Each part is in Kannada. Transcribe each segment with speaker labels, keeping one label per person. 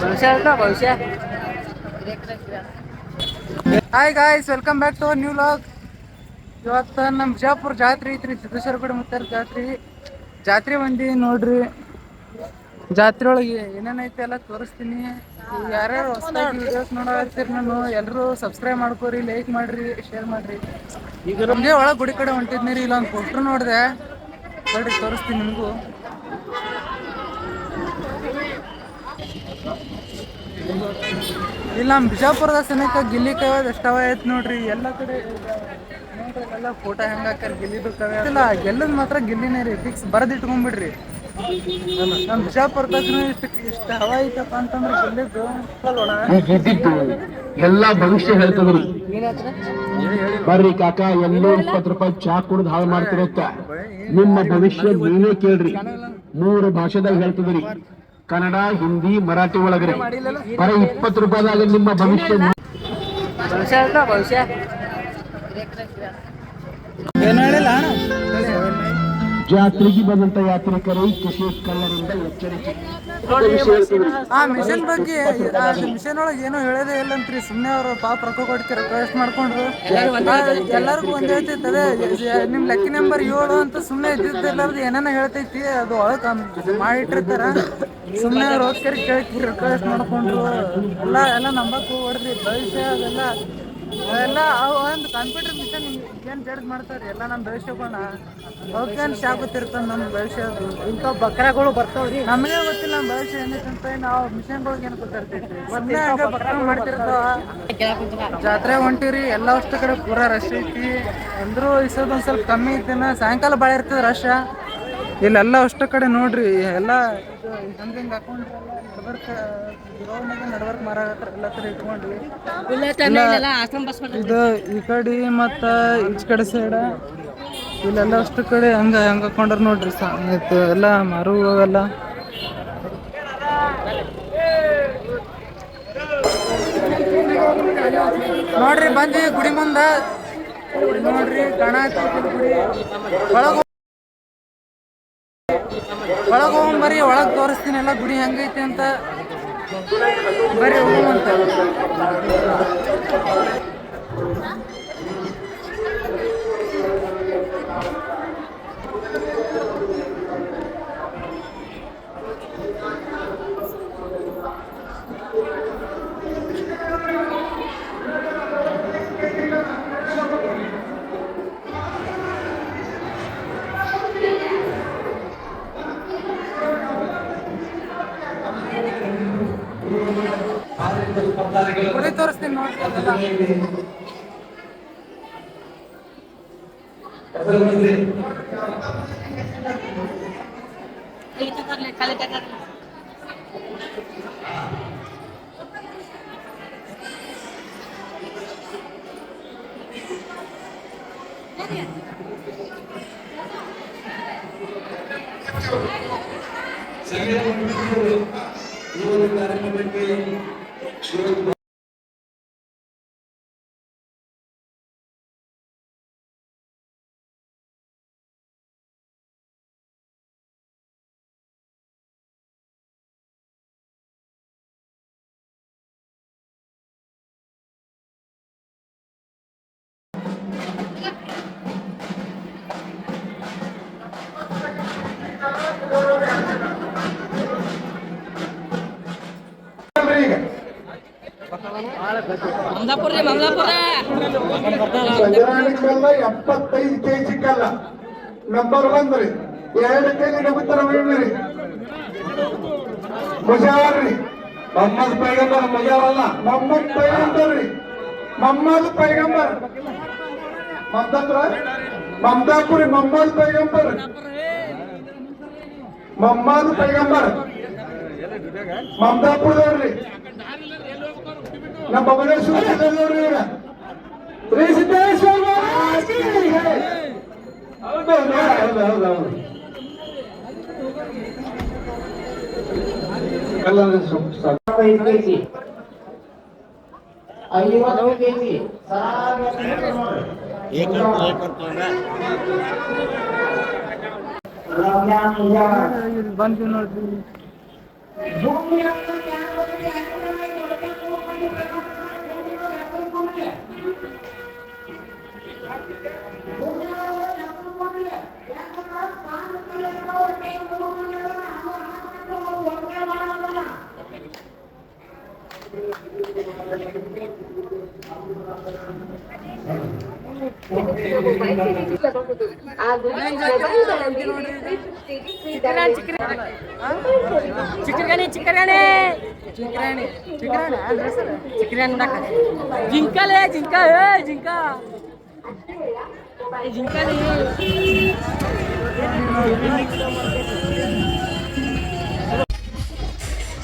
Speaker 1: ಭವಿಷ್ಯ. Hi guys, welcome back to new vlog. ಇವತ್ತು ನಮ್ಮ ಬಿಜಾಪುರ ಜಾತ್ರೆ ಐತ್ರಿ, ಸಿದ್ದೇಶ್ವರ ಗುಡಿ ಮುತ್ತಾರ ಜಾತ್ರೆ ಬಂದಿ ನೋಡ್ರಿ. ಜಾತ್ರೆ ಒಳಗೆ ಏನೇನೈತೆ ಎಲ್ಲ ತೋರಿಸ್ತೀನಿ. ಯಾರ್ಯಾರು ಹೊಸದಾಗಿ ವಿಡಿಯೋಸ್ ನೋಡತ್ತೀರಿ ನಾನು ಎಲ್ಲರೂ ಸಬ್ಸ್ಕ್ರೈಬ್ ಮಾಡ್ಕೋರಿ, ಲೈಕ್ ಮಾಡ್ರಿ, ಶೇರ್ ಮಾಡ್ರಿ. ಈಗ ನಮಗೆ ಒಳಗೆ ಗುಡಿ ಕಡೆ ಹೊಂಟಿದ್ನಿ ರೀ. ಇಲ್ಲೊಂದು ಪೋಸ್ಟರ್ ನೋಡಿದೆ, ನೋಡ್ರಿ ತೋರಿಸ್ತೀನಿ ನಿಮಗೂ. ಇಲ್ಲ ನಮ್ಮ ಬಿಜಾಪುರದ ಸನಿಕ ಗಿಲ್ಲಿ ಕೈವಾದ ಎಷ್ಟವ ಐತೆ ನೋಡ್ರಿ. ಎಲ್ಲ ಕಡೆ ನೋಡ್ರಿ, ಎಲ್ಲ ಫೋಟೋ ಹೆಂಗೆ ಹಾಕ್ಯಾರ ಗಿಲ್ಲಿದು ಕವೆ ಇಲ್ಲ. ಗೆಲ್ಲದ್ ಮಾತ್ರ ಗಿಲ್ಲಿನೇ ರೀ, ಫಿಕ್ಸ್ ಬರೆದಿಟ್ಕೊಂಡ್ಬಿಡ್ರಿ. ನಮ್ಮ ಬಿಜಾಪುರದಾಗ ಇಷ್ಟ ಹವಾ ಐತಪ್ಪ ಅಂತಂದ್ರೆ ಗೆಲ್ಲಿದ್ದು
Speaker 2: ಎಲ್ಲ ಭವಿಷ್ಯ ಹೇಳ್ತದ್ರಿ. ಬರ್ರಿ ಕಾಕ, ಎಲ್ಲೋ 20 ರೂಪಾಯಿ ಚಾ ಕುಡ್ದು ಹಾಳು ಮಾಡ್ತಿರತ್ತ. ನಿಮ್ಮ ಭವಿಷ್ಯ ನೀವೇ ಕೇಳ್ರಿ. 3 ಭಾಷೆದಾಗ ಹೇಳ್ತದ್ರಿ, ಕನ್ನಡ, ಹಿಂದಿ, ಮರಾಠಿ ಒಳಗ್ರಿ. ಬರೀ 20 ರೂಪಾಯಿದಾಗ ನಿಮ್ಮ ಭವಿಷ್ಯ. ಜಾತ್ರೆಗೆ ಬಂದಂತ ಯಾತ್ರಿಕರು ಕಿಶೋರ್ ಕಳ್ಳರಿಂದ ಎಚ್ಚರಿಕೆ.
Speaker 1: ಆ ಮಿಷನ್ ಬಗ್ಗೆ, ಮಿಷನ್ ಒಳಗೆ ಏನೋ ಹೇಳೋದೇ ಇಲ್ಲಂತ್ರಿ. ಸುಮ್ಮನೆ ಅವರು ಪಾಪ ರೊಕ್ಕ ಕೊಡ್ತೀರ, ರಿಕ್ವೆಸ್ಟ್ ಮಾಡ್ಕೊಂಡ್ರು. ಎಲ್ಲರಿಗೂ ಒಂದ್ ಹೇಳ್ತೈತಿ, ಅದೇ ನಿಮ್ ಲಕ್ಕಿ ನಂಬರ್ 7 ಅಂತ ಸುಮ್ಮನೆ ಇದ್ದಿದ್ದೆಲ್ಲರದು ಏನೇನೋ ಹೇಳ್ತೈತಿ. ಅದು ಒಳಗೆ ಮಾಡಿಟ್ಟಿರ್ತಾರ. ಸುಮ್ಮನೆ ಅವ್ರು ಹೋಗ್ಕರಿ ಕೇಳ್ತೀರಿ, ರಿಕ್ವೆಸ್ಟ್ ಮಾಡ್ಕೊಂಡ್ರು. ಎಲ್ಲ ನಂಬಕ್ ಹೋಗ್ರಿ. ಭವಿಷ್ಯ ಅದೆಲ್ಲ ಒಂದು ಕಂಪ್ಯೂಟರ್ ಮಿಷನ್ ಏನು ಜಡ್ಜ್ ಮಾಡ್ತಾರೆ. ಎಲ್ಲ ನಮ್ಮ ಭವಿಷ್ಯಗಳನ್ನ ಅವಕ್ಕೇನು ಶಾಗುತ್ತಿರ್ತಾನೆ. ನಮ್ಮ ಭವಿಷ್ಯ ಇಂಥ ಬಕ್ರಗಳು ಬರ್ತಾವ್ರಿ. ನಮಗೆ ಗೊತ್ತಿಲ್ಲ ನಮ್ಮ ಭವಿಷ್ಯ ಏನೈತಂತ. ನಾವು ಮಿಷನ್ಗಳಿಗೆ ಏನು ಗೊತ್ತಿರ್ತೈತಿ, ಮೊದಲೇ ಬಕ್ರ ಮಾಡ್ತಿರ್ತಾವ. ಜಾತ್ರೆ ಹೊಂಟಿರಿ, ಎಲ್ಲ ಅಷ್ಟು ಕಡೆ ಪೂರಾ ರಶ್ ಐತಿ. ಅಂದ್ರೂ ಇಸೋದೊಂದು ಸ್ವಲ್ಪ ಕಮ್ಮಿ ಐತಿನ. ಸಾಯಂಕಾಲ ಭಾಳ ಇರ್ತದೆ ರಶ್. ಇಲ್ಲೆಲ್ಲ ಅಷ್ಟು ಕಡೆ ನೋಡ್ರಿ, ಎಲ್ಲ ಹಂಗೆ ಹಾಕೊಂಡ್ರೆ ನಡ್ವರ್ಕ್ ಮಾರಾಗತ್ತಾರ. ಎಲ್ಲ ಕಡೆ ಇಟ್ಕೊಂಡ್ರಿ. ಇದು ಈ ಕಡೆ ಮತ್ತ ಈಚ ಕಡೆ ಸೈಡ ಇಲ್ಲೆಲ್ಲ ಅಷ್ಟು ಕಡೆ ಹಂಗ ಹಾಕೊಂಡ್ರ ನೋಡ್ರಿ. ಎಲ್ಲ ಮಾರು ಎಲ್ಲ ನೋಡ್ರಿ. ಬಂದ್ವಿ ಗುಡಿ ಮುಂದ ನೋಡ್ರಿ, ಕಾಣತೈತಿ ಗುಡಿ. ಒಳಗೆ ಹೋಗ್ಬರ್ರಿ, ಒಳಗೆ ತೋರಿಸ್ತೀನಿ ಎಲ್ಲ ಗುಡಿ ಹೆಂಗೈತಿ ಅಂತ. ಬರ್ರಿ ಹೋಗುವಂತ. ಗುಡಿ ತೋರಿಸ್ತೀನಿ ನೋಡ್ರಿ.
Speaker 2: ಕಲ್ಲ 75 kg ಕಲ್ಲ ನಂಬರ್ 1 ರೀ. 2 kg ನಗುತ್ತರ ರೀ. ಮುಜಾರ್ರಿ ಮೊಹಮ್ಮದ್ ಪೈಗಂಬರ್. ಮುಜಾರಲ್ಲ, ಮೊಹಮ್ಮದ್ ಪೈಗಂಬರ್ ರೀ. ಮೊಹಮ್ಮದ್ ಪೈಗಂಬರ್. ಮಮದಾಪುರಿ ಮೊಹಮ್ಮದ್ ಪೈಗಂಬರ್. ಮೊಹಮ್ಮದ್ ಪೈಗಂಬರ್ ಮಮದಾಪುರದವ್ರಿ. ನಮ್ಮ ಬಬಲೇಶ್ವರ ನೋಡ್ರಿ. ಶ್ರೀ ಸಿದ್ದೇಶ್ವರ
Speaker 1: ಬಂದು ನೋಡ್ರಿ.
Speaker 3: ಚಿಕ್ಕರಾಣಿ ಜಿಂಕಲೇ ಜಿಂಕ ಜಿಂಕ ಜಿಂಕಲಿ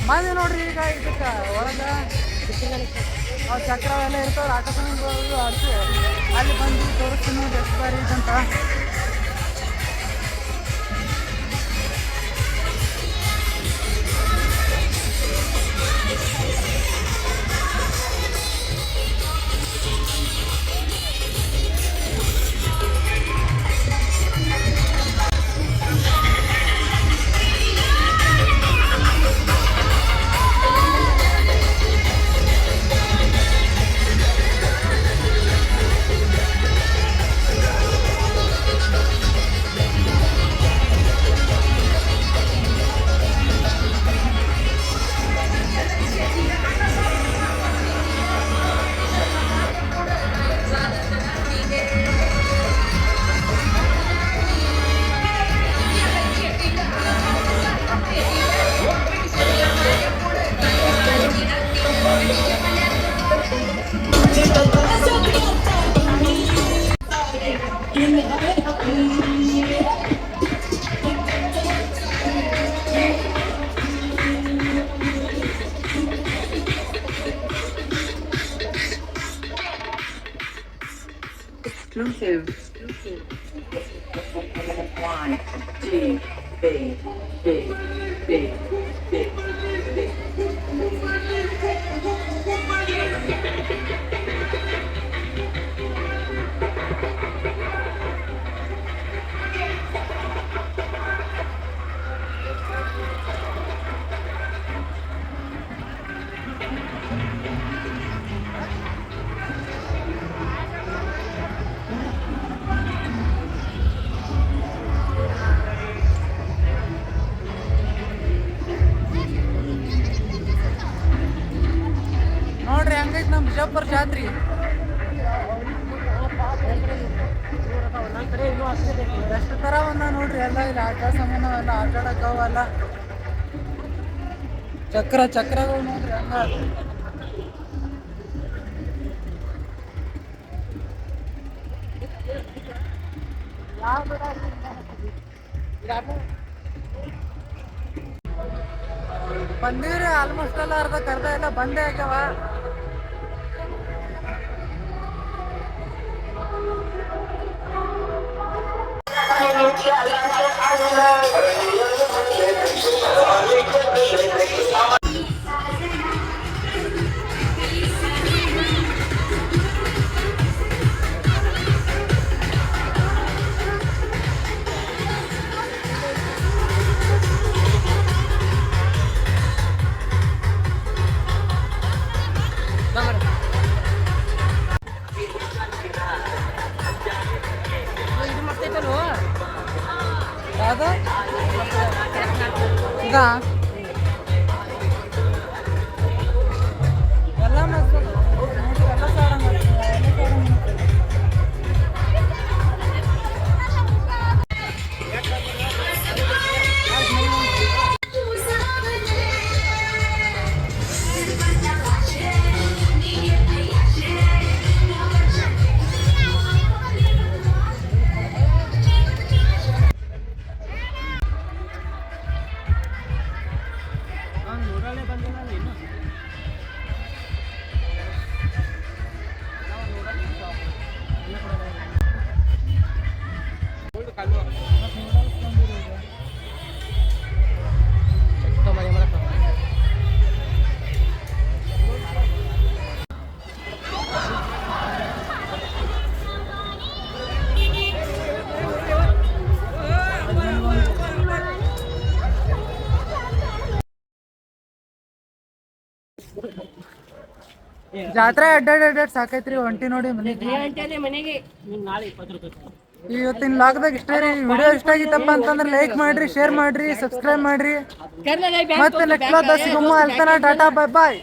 Speaker 1: ಬಂದು ನೋಡ್ರಿ ಈಗ ಇದಕ್ಕೆ ಒಳಗೆ ಚಕ್ರ ಎಲ್ಲ ಇರ್ತಾವ್ರ ಆಕಾಶ ಆಡ್ಸಿ ಅಲ್ಲಿ ಬಂದು ತೋರಿಸ್ತೀನಿ ನೋಡಿ ಎಷ್ಟು ಬಾರಿ ಅಂತ.
Speaker 4: Exclusive. One, two, three, big, big, big, big.
Speaker 1: ನೋಡ್ರಿ ಹಂಗೈತೆ ನಮ್ಮ ಬಿಜಾಪುರ ಜಾತ್ರೆ. ಎಷ್ಟು ಥರ ಒಂದ ನೋಡ್ರಿ ಎಲ್ಲ ಇಲ್ಲಿ ಆಟ ಸಾಮಾನು ಎಲ್ಲ ಆಟ ಆಡಕ್ಕವಲ್ಲ ಚಕ್ರಗಳು ನೋಡ್ರಿ ಹಂಗ. ಬಂದಿವ್ರಿ ಆಲ್ಮೋಸ್ಟ್ ಎಲ್ಲ ಅರ್ಧ ಎಲ್ಲ ಬಂದೇ ಆಗ್ಯಾವ. ಯಾವ್ದು ಈಗ ಎಲ್ಲ ಮಸ್ತ್ ನೋಡ್ರಿ ಎಲ್ಲ ಸಾಡಂಗ ಜಾತ್ರೆ ಅಡ್ಡಾಡ್ ಸಾಕೈತ್ರಿ ಒಂಟಿ ನೋಡಿ ಮನೆಗೆ.
Speaker 3: ಮನೆಗೆ ನಾಳೆ 20 ರೂಪಾಯಿ.
Speaker 1: ಇವತ್ತಿನ ಲಾಗ್ದಾಗ ಇಷ್ಟೇ ರೀ. ವಿಡಿಯೋ ಇಷ್ಟ ಆಗಿತ್ತಪ್ಪ ಅಂತಂದ್ರೆ ಲೈಕ್ ಮಾಡ್ರಿ, ಶೇರ್ ಮಾಡ್ರಿ, ಸಬ್ಸ್ಕ್ರೈಬ್ ಮಾಡ್ರಿ. ಮತ್ತೆ ನೆಕ್ಸ್ಟ್ ಲಾಗ್ ಸಿಗಮ್ಮ. ಅಲ್ತನ ಟಾಟಾ, ಬಾಯ್ ಬಾಯ್.